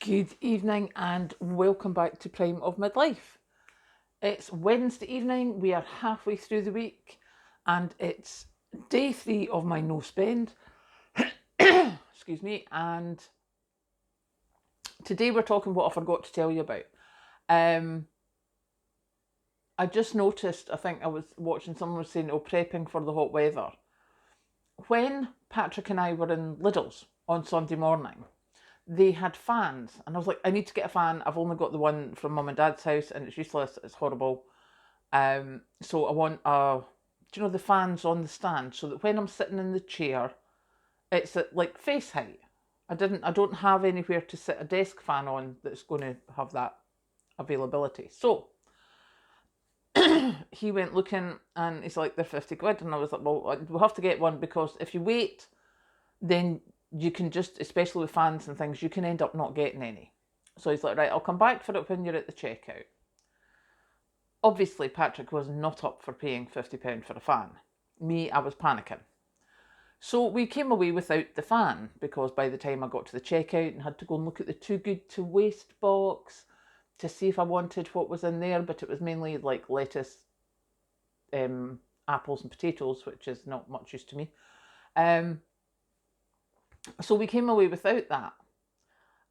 Good evening and welcome back to Prime of Midlife. It's Wednesday evening, we are halfway through the week, and it's day 3 of my no spend. Excuse me, and today we're talking what I forgot to tell you about. I just noticed, I think I was watching someone was saying, prepping for the hot weather. When Patrick and I were in Lidl's on Sunday morning, they had fans, and I was like, I need to get a fan. I've only got the one from mum and dad's house, and it's useless. It's horrible. So I want the fans on the stand, so that when I'm sitting in the chair, it's at like face height. I don't have anywhere to sit a desk fan on that's going to have that availability. So he went looking, and he's like, they're 50 quid, and I was like, well, we'll have to get one, because if you wait, then you can just, especially with fans and things, you can end up not getting any. So he's like, right, I'll come back for it when you're at the checkout. Obviously, Patrick was not up for paying £50 for a fan. Me, I was panicking. So we came away without the fan, because by the time I got to the checkout and had to go and look at the Too Good to Waste box to see if I wanted what was in there, but it was mainly like lettuce, apples and potatoes, which is not much use to me. So we came away without that.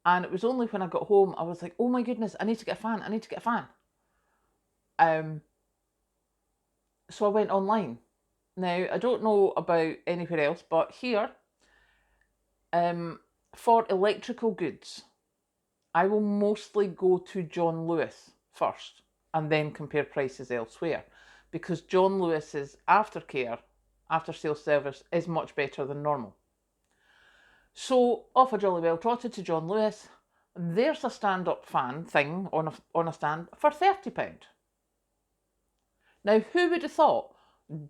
And it was only when I got home, I was like, oh my goodness, I need to get a fan. So I went online. Now, I don't know about anywhere else, but here, for electrical goods, I will mostly go to John Lewis first and then compare prices elsewhere, because John Lewis's aftercare, after sales service, is much better than normal. So off I jolly well trotted to John Lewis. There's a stand-up fan thing on a stand for £30. Now, who would have thought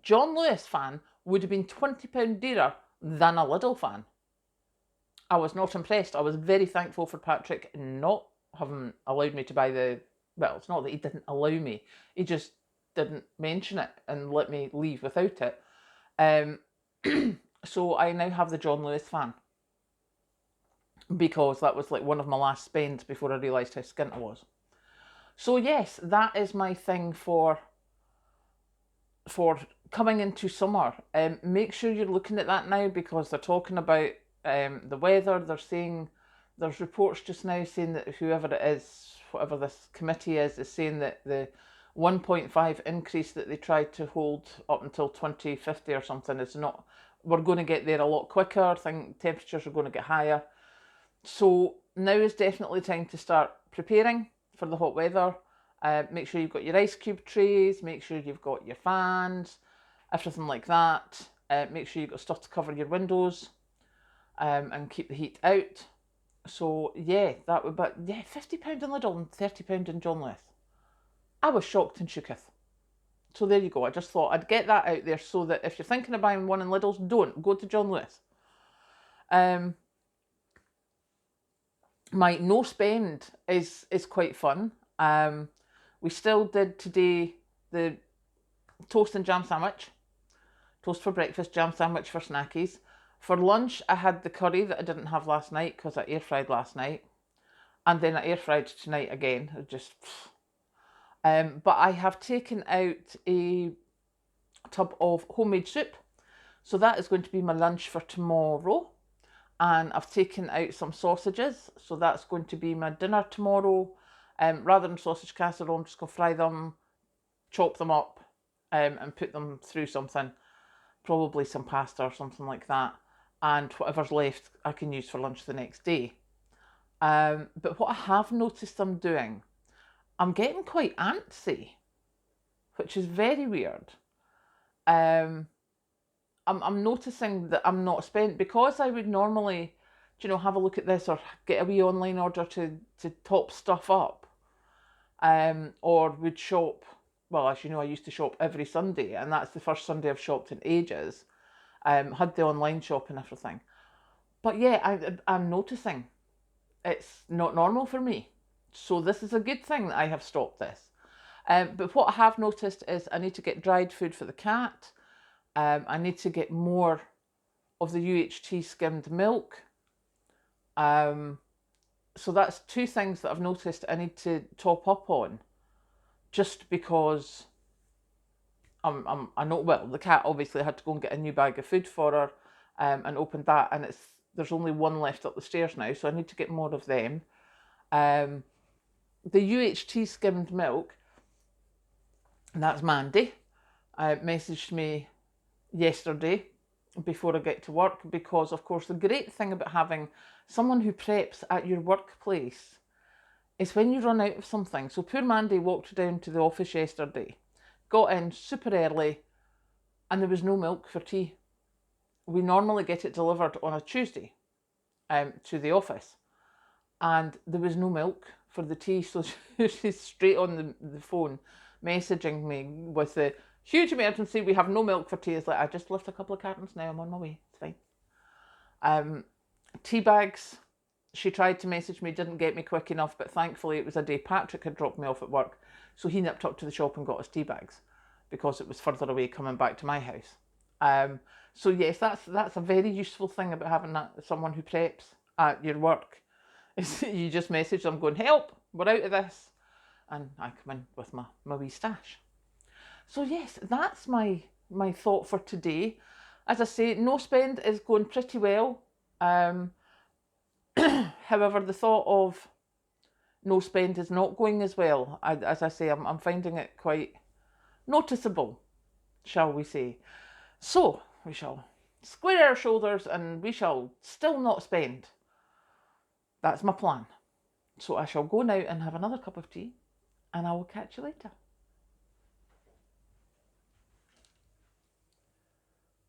John Lewis fan would have been £20 dearer than a Lidl fan? I was not impressed. I was very thankful for Patrick not having allowed me to buy well, it's not that he didn't allow me, he just didn't mention it and let me leave without it. So I now have the John Lewis fan, because that was like one of my last spends before I realised how skint I was. So yes, that is my thing for coming into summer. Make sure you're looking at that now, because they're talking about the weather. They're saying, there's reports just now saying that whoever it is, whatever this committee is saying that the 1.5 increase that they tried to hold up until 2050 or something is not, we're going to get there a lot quicker. I think temperatures are going to get higher. So now is definitely time to start preparing for the hot weather. Make sure you've got your ice cube trays, make sure you've got your fans, everything like that. Make sure you've got stuff to cover your windows and keep the heat out. So yeah, that would, but yeah, £50 in Lidl and £30 in John Lewis. I was shocked and shooketh. So there you go. I just thought I'd get that out there, so that if you're thinking of buying one in Lidl's, don't go to John Lewis. My no spend is quite fun. We still did today the toast and jam sandwich. Toast for breakfast, jam sandwich for snackies. For lunch, I had the curry that I didn't have last night because I air fried last night, and then I air fried tonight again. But I have taken out a tub of homemade soup, so that is going to be my lunch for tomorrow. And I've taken out some sausages, so that's going to be my dinner tomorrow. Rather than sausage casserole, I'm just going to fry them, chop them up, and put them through something, probably some pasta or something like that, and whatever's left I can use for lunch the next day. But what I have noticed I'm doing, I'm getting quite antsy, which is very weird. I'm noticing that I'm not spent, because I would normally, have a look at this or get a wee online order to top stuff up, or would shop. Well, as you know, I used to shop every Sunday, and that's the first Sunday I've shopped in ages. Had the online shop and everything, but yeah, I'm noticing it's not normal for me. So this is a good thing that I have stopped this. But what I have noticed is I need to get dried food for the cat. I need to get more of the UHT skimmed milk. So that's two things that I've noticed I need to top up on, just because I know, well, the cat obviously had to go and get a new bag of food for her, and opened that, and there's only one left up the stairs now, so I need to get more of them. The UHT skimmed milk, and that's Mandy, messaged me yesterday before I get to work, because of course the great thing about having someone who preps at your workplace is when you run out of something. So poor Mandy walked down to the office yesterday, got in super early, and there was no milk for tea. We normally get it delivered on a Tuesday to the office, and there was no milk for the tea, so she's straight on the phone messaging me with the huge emergency, we have no milk for tea. It's like, I just left a couple of cartons now, I'm on my way, it's fine. Tea bags, she tried to message me, didn't get me quick enough, but thankfully it was a day Patrick had dropped me off at work, so he nipped up to the shop and got us tea bags, because it was further away coming back to my house. So yes, that's a very useful thing about having someone who preps at your work. Is you just message them going, help, we're out of this, and I come in with my wee stash. So yes, that's my thought for today. As I say, no spend is going pretty well. However, the thought of no spend is not going as well. As I say, I'm finding it quite noticeable, shall we say. So we shall square our shoulders and we shall still not spend. That's my plan. So I shall go now and have another cup of tea, and I will catch you later.